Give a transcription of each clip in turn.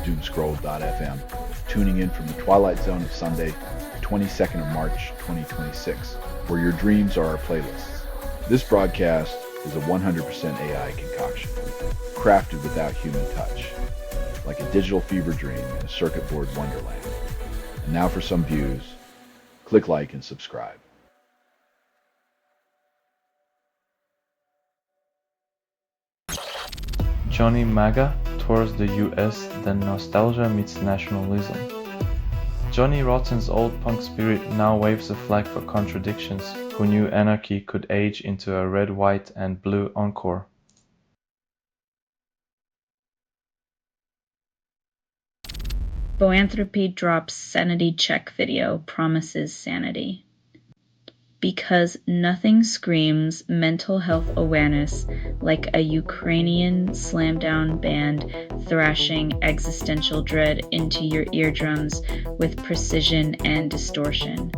Doomscroll.fm, tuning in from the twilight zone of Sunday, the 22nd of March, 2026, where your dreams are our playlists. This broadcast is a 100% AI concoction, crafted without human touch, like a digital fever dream in a circuit board wonderland. And now for some views. Click like and subscribe. Johnny MAGA tours the US, then nostalgia meets nationalism. Johnny Rotten's old punk spirit now waves a flag for contradictions, who knew anarchy could age into a red, white and blue encore. Boanthropy drops sanity check video promises sanity. Because nothing screams mental health awareness like a Ukrainian slam-down band thrashing existential dread into your eardrums with precision and distortion.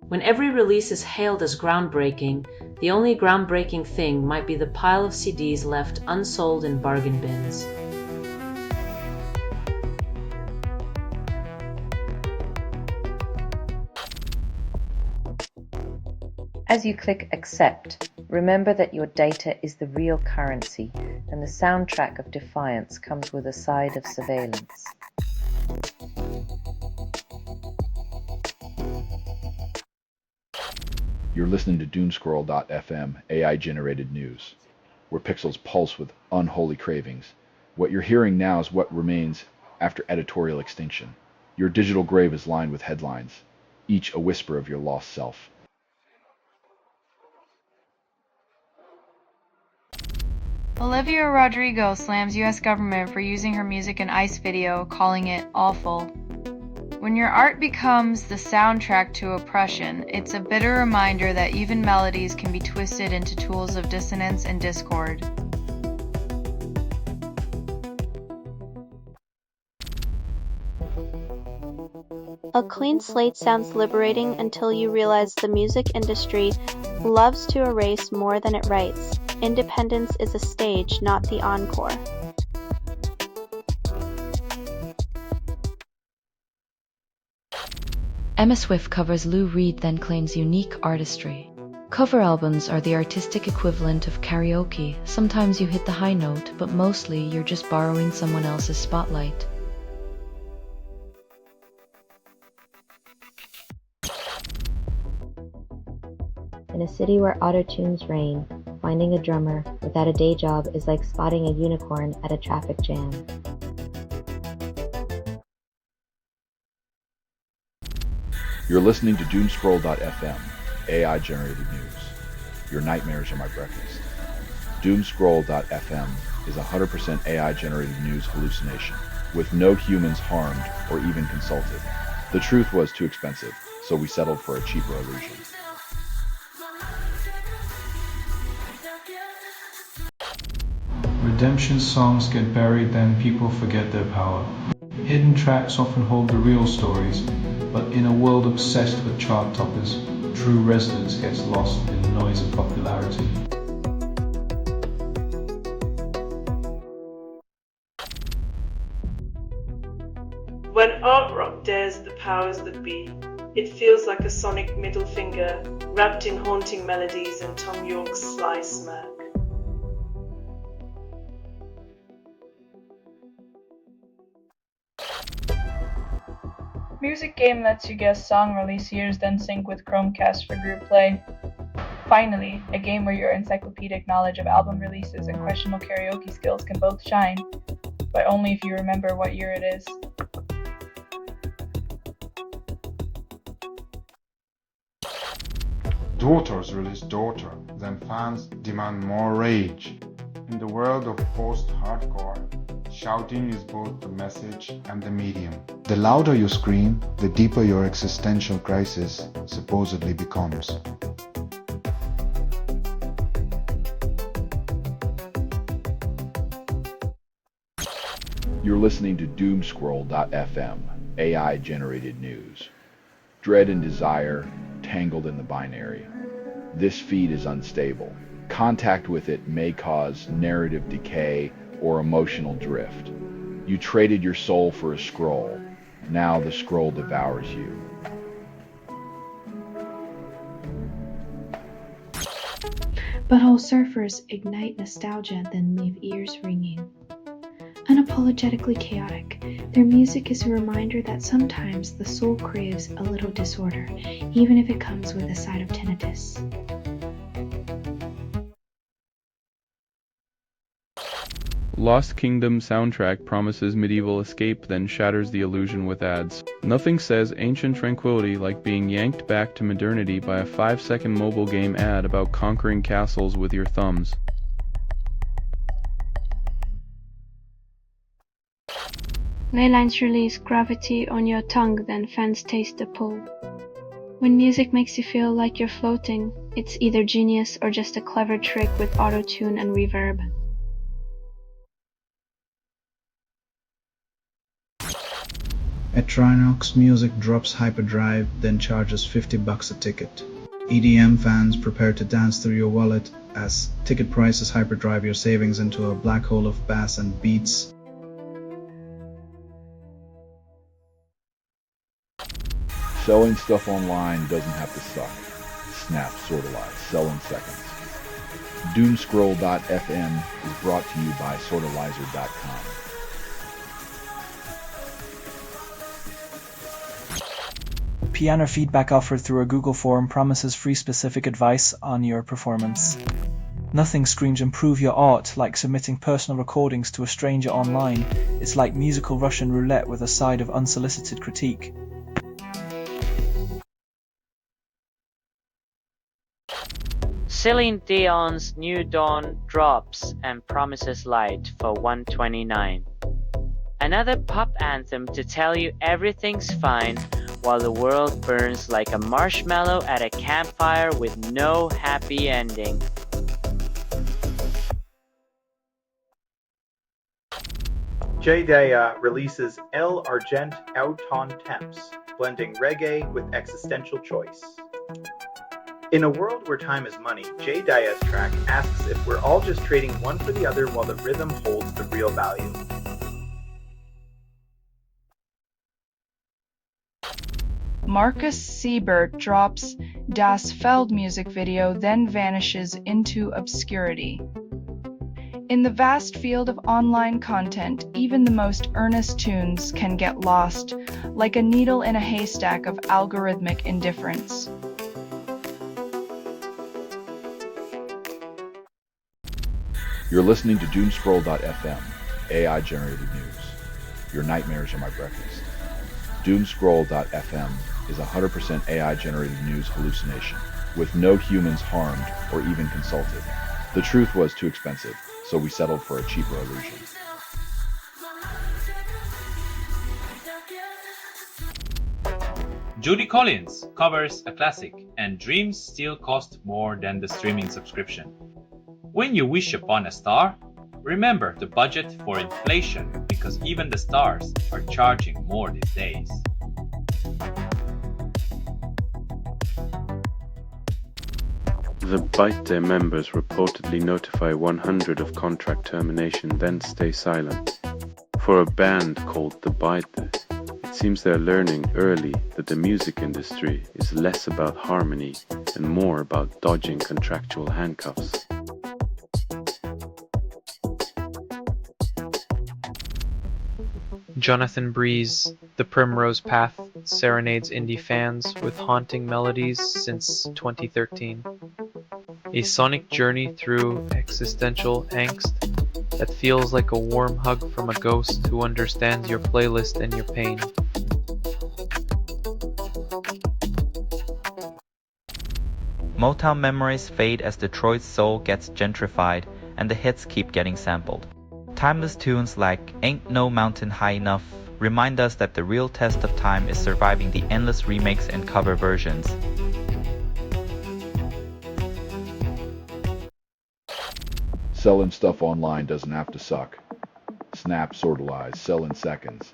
When every release is hailed as groundbreaking, the only groundbreaking thing might be the pile of CDs left unsold in bargain bins. As you click accept, remember that your data is the real currency, and the soundtrack of defiance comes with a side of surveillance. You're listening to Doomscroll.fm, AI-generated news, where pixels pulse with unholy cravings. What you're hearing now is what remains after editorial extinction. Your digital grave is lined with headlines, each a whisper of your lost self. Olivia Rodrigo slams US government for using her music in ICE video, calling it awful. When your art becomes the soundtrack to oppression, it's a bitter reminder that even melodies can be twisted into tools of dissonance and discord. A clean slate sounds liberating until you realize the music industry loves to erase more than it writes. Independence is a stage, not the encore. Emma Swift covers Lou Reed, then claims unique artistry. Cover albums are the artistic equivalent of karaoke. Sometimes you hit the high note, but mostly you're just borrowing someone else's spotlight. In a city where autotunes reign, finding a drummer without a day job is like spotting a unicorn at a traffic jam. You're listening to Doomscroll.fm, AI-generated news. Your nightmares are my breakfast. Doomscroll.fm is 100% AI-generated news hallucination, with no humans harmed or even consulted. The truth was too expensive, so we settled for a cheaper illusion. Redemption songs get buried, then people forget their power. Hidden tracks often hold the real stories, but in a world obsessed with chart toppers, true resonance gets lost in the noise of popularity. When art rock dares the powers that be, it feels like a sonic middle finger wrapped in haunting melodies and Tom York's sly smirk. Music Game lets you guess song release years, then sync with Chromecast for group play. Finally, a game where your encyclopedic knowledge of album releases and questionable karaoke skills can both shine, but only if you remember what year it is. Daughters release Daughter, then fans demand more rage. In the world of post-hardcore, shouting is both the message and the medium. The louder you scream, the deeper your existential crisis supposedly becomes. You're listening to Doomscroll.fm, AI-generated news. Dread and desire, tangled in the binary. This feed is unstable. Contact with it may cause narrative decay or emotional drift. You traded your soul for a scroll. Now the scroll devours you. Butthole surfers ignite nostalgia, then leave ears ringing. Unapologetically chaotic, their music is a reminder that sometimes the soul craves a little disorder, even if it comes with a side of tinnitus. Lost Kingdom soundtrack promises medieval escape, then shatters the illusion with ads. Nothing says ancient tranquility like being yanked back to modernity by a 5-second mobile game ad about conquering castles with your thumbs. Leylines release gravity on your tongue, then fans taste the pull. When music makes you feel like you're floating, it's either genius or just a clever trick with auto-tune and reverb. Etrinox Music drops Hyperdrive, then charges $50 a ticket. EDM fans prepare to dance through your wallet as ticket prices hyperdrive your savings into a black hole of bass and beats. Selling stuff online doesn't have to suck. Snap, sortalize, sell in seconds. Doomscroll.fm is brought to you by sortalizer.com. Piano feedback offered through a Google form promises free specific advice on your performance. Nothing screams improve your art like submitting personal recordings to a stranger online. It's like musical Russian roulette with a side of unsolicited critique. Celine Dion's New Dawn drops and promises light for $129. Another pop anthem to tell you everything's fine while the world burns like a marshmallow at a campfire with no happy ending. J Daya releases El Argent Out on Temps, blending reggae with existential choice. In a world where time is money, J Daya's track asks if we're all just trading one for the other while the rhythm holds the real value. Marcus Siebert drops Das Feld music video, then vanishes into obscurity. In the vast field of online content, even the most earnest tunes can get lost, like a needle in a haystack of algorithmic indifference. You're listening to Doomscroll.fm, AI-generated news. Your nightmares are my breakfast. Doomscroll.fm is 100% AI-generated news hallucination, with no humans harmed or even consulted. The truth was too expensive, so we settled for a cheaper illusion. Judy Collins covers a classic, and dreams still cost more than the streaming subscription. When you wish upon a star, remember to budget for inflation, because even the stars are charging more these days. The Byte members reportedly notify 100 of contract termination, then stay silent. For a band called The Byte, it seems they're learning early that the music industry is less about harmony and more about dodging contractual handcuffs. Jonathan Breeze, The Primrose Path, serenades indie fans with haunting melodies since 2013. A sonic journey through existential angst that feels like a warm hug from a ghost who understands your playlist and your pain. Motown memories fade as Detroit's soul gets gentrified and the hits keep getting sampled. Timeless tunes like Ain't No Mountain High Enough remind us that the real test of time is surviving the endless remakes and cover versions. Selling stuff online doesn't have to suck. Snap, sortalize, sell in seconds.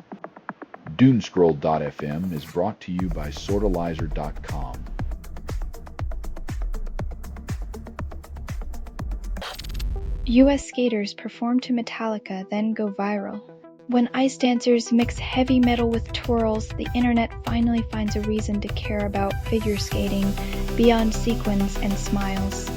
Doomscroll.fm is brought to you by sortalizer.com. US skaters perform to Metallica, then go viral. When ice dancers mix heavy metal with twirls, the internet finally finds a reason to care about figure skating beyond sequins and smiles.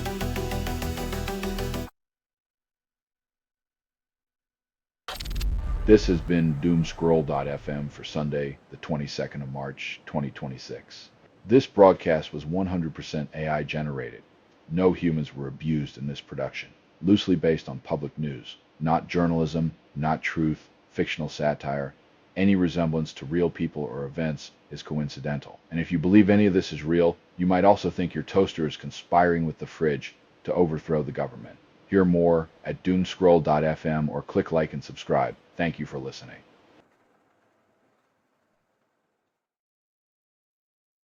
This has been Doomscroll.fm for Sunday, the 22nd of March, 2026. This broadcast was 100% AI generated. No humans were abused in this production. Loosely based on public news, not journalism, not truth, fictional satire. Any resemblance to real people or events is coincidental. And if you believe any of this is real, you might also think your toaster is conspiring with the fridge to overthrow the government. Hear more at doomscroll.fm or click like and subscribe. Thank you for listening.